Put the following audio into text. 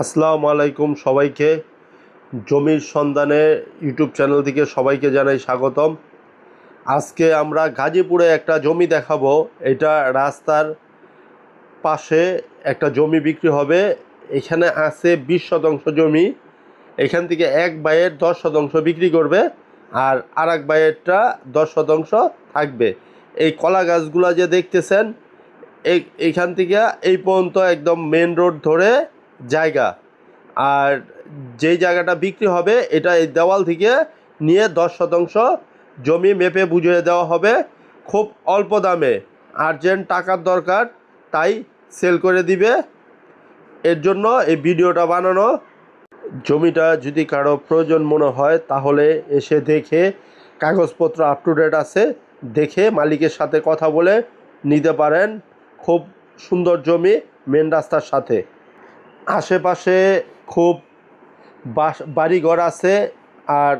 আসসালামু আলাইকুম সবাইকে। জমির সন্ধানে ইউটিউব চ্যানেল থেকে সবাইকে জানাই স্বাগতম। আজকে আমরা গাজীপুরে একটা জমি দেখাবো। এটা রাস্তার পাশে একটা জমি বিক্রি হবে। এখানে আছে 20 শতাংশ জমি। এখান থেকে এক ভাইয়ের 10 শতাংশ বিক্রি করবে, আর আরেক ভাইয়েরটা 10 শতাংশ থাকবে। এই কলা গাছগুলা যে দেখতেছেন, এইখান থেকে এই পর্যন্ত একদম মেন রোড ধরে জায়গা। আর যেই জায়গাটা বিক্রি হবে এটা এই দেওয়াল থেকে নিয়ে 10 শতাংশ জমি মেপে বুঝিয়ে দেওয়া হবে খুব অল্প দামে। আর্জেন্ট টাকার দরকার, তাই সেল করে দিবে। এর জন্য এই ভিডিওটা বানানো। জমিটা যদি কারো প্রয়োজন মনে হয় তাহলে এসে দেখে, কাগজপত্র আপ টু ডেট আছে, দেখে মালিকের সাথে কথা বলে নিতে পারেন। খুব সুন্দর জমি, মেন রাস্তার সাথে। আশেপাশে খুব বাড়িঘর আছে, আর